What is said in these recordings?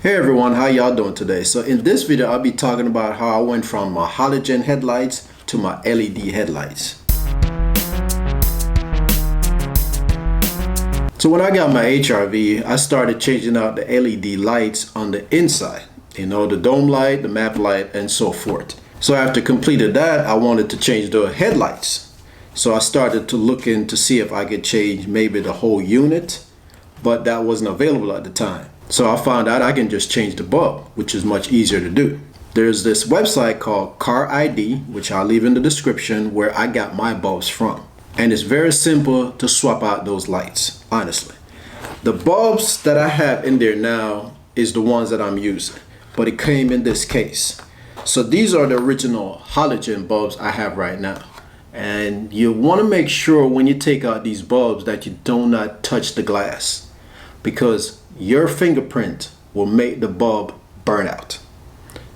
Hey everyone, how y'all doing today? So in this video, I'll be talking about how I went from my halogen headlights to my LED headlights. So when I got my HRV, I started changing out the LED lights on the inside. You know, the dome light, the map light, and so forth. So after completed that, I wanted to change the headlights. So I started to look in to see if I could change maybe the whole unit, but that wasn't available at the time. So I found out I can just change the bulb, which is much easier to do. There's this website called CarID, which I'll leave in the description, where I got my bulbs from. And it's very simple to swap out those lights, honestly. The bulbs that I have in there now is the ones that I'm using, but it came in this case. So these are the original halogen bulbs I have right now. And you want to make sure when you take out these bulbs that you do not touch the glass, because your fingerprint will make the bulb burn out.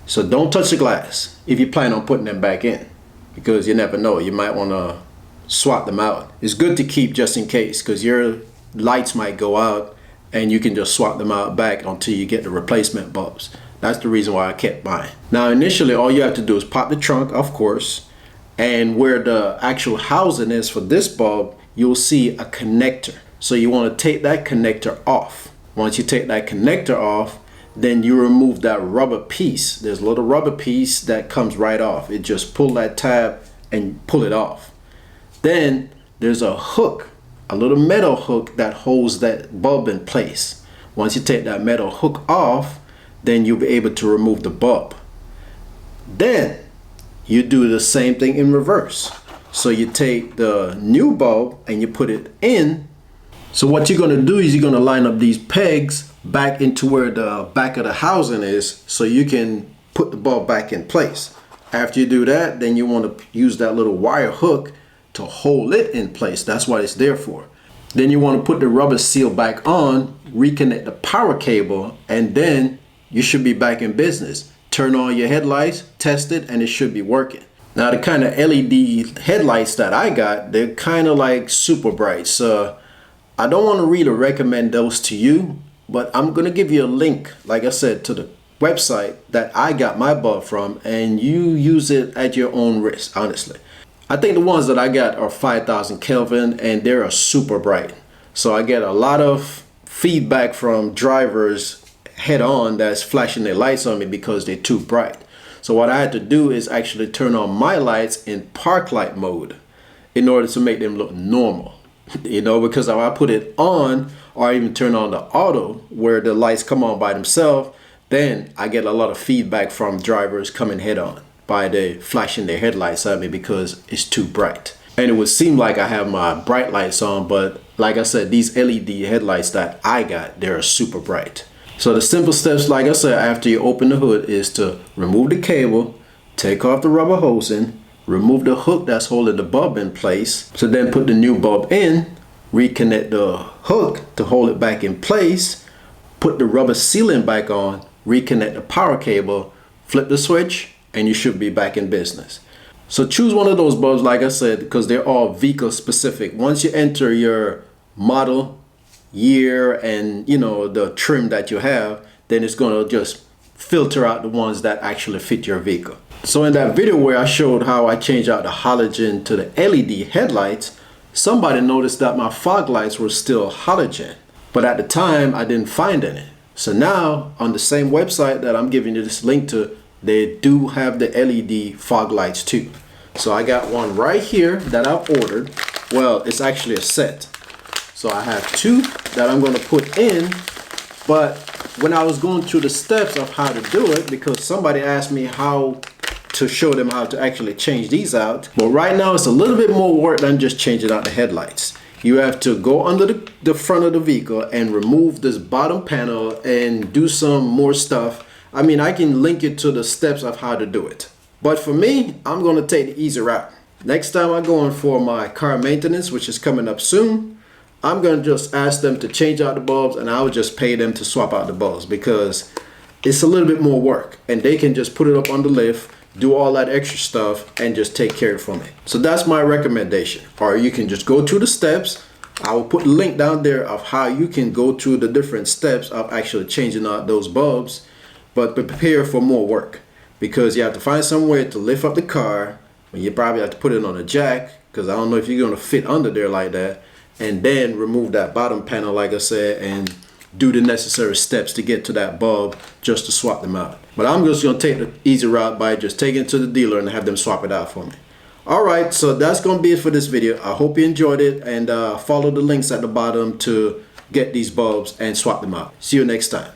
So don't touch the glass if you plan on putting them back in, because you never know, you might want to swap them out. It's good to keep just in case, because your lights might go out and you can just swap them out back until you get the replacement bulbs. That's the reason why I kept mine. Now initially all you have to do is pop the trunk, of course, and where the actual housing is for this bulb, you'll see a connector. So you want to take that connector off. Once you take that connector off, then you remove that rubber piece. There's a little rubber piece that comes right off. It just pull that tab and pull it off. Then there's a hook, a little metal hook that holds that bulb in place. Once you take that metal hook off, then you'll be able to remove the bulb. Then you do the same thing in reverse. So you take the new bulb and you put it in. So what you're going to do is you're going to line up these pegs back into where the back of the housing is, so you can put the bulb back in place. After you do that, then you want to use that little wire hook to hold it in place. That's what it's there for. Then you want to put the rubber seal back on, reconnect the power cable, and then you should be back in business. Turn on your headlights, test it, and it should be working. Now the kind of LED headlights that I got, they're kind of like super bright. So I don't want to really recommend those to you, but I'm going to give you a link, like I said, to the website that I got my bulb from, and you use it at your own risk, honestly. I think the ones that I got are 5,000 Kelvin and they're super bright. So I get a lot of feedback from drivers head on that's flashing their lights on me because they're too bright. So what I had to do is actually turn on my lights in park light mode in order to make them look normal. You know, because if I put it on or even turn on the auto where the lights come on by themselves, then I get a lot of feedback from drivers coming head on by the flashing their headlights at me because it's too bright. And it would seem like I have my bright lights on, but like I said, these LED headlights that I got, they're super bright. So the simple steps, like I said, after you open the hood is to remove the cable, take off the rubber hosing, remove the hook that's holding the bulb in place. So then put the new bulb in, reconnect the hook to hold it back in place, put the rubber sealing back on, reconnect the power cable, flip the switch, and you should be back in business. So choose one of those bulbs, like I said, because they're all vehicle specific. Once you enter your model, year, and you know the trim that you have, then it's going to just filter out the ones that actually fit your vehicle. So in that video where I showed how I changed out the halogen to the LED headlights, somebody noticed that my fog lights were still halogen, but at the time I didn't find any. So now on the same website that I'm giving you this link to, they do have the LED fog lights too. So I got one right here that I've ordered. Well, it's actually a set. So I have two that I'm going to put in, but when I was going through the steps of how to do it, because somebody asked me how to show them how to actually change these out, but right now it's a little bit more work than just changing out the headlights. You have to go under the front of the vehicle and remove this bottom panel and do some more stuff. I mean, I can link you to the steps of how to do it, but for me, I'm going to take the easy route. Next time I go in for my car maintenance, which is coming up soon, I'm going to just ask them to change out the bulbs, and I'll just pay them to swap out the bulbs because it's a little bit more work, and they can just put it up on the lift, do all that extra stuff, and just take care of it for me. So that's my recommendation. Or you can just go through the steps I will put the link down there of how you can go through the different steps of actually changing out those bulbs, but prepare for more work because you have to find somewhere to lift up the car. You probably have to put it on a jack because I don't know if you're going to fit under there like that, and then remove that bottom panel like I said and do the necessary steps to get to that bulb just to swap them out. But I'm just going to take the easy route by just taking it to the dealer and have them swap it out for me. Alright, so that's going to be it for this video. I hope you enjoyed it, and follow the links at the bottom to get these bulbs and swap them out. See you next time.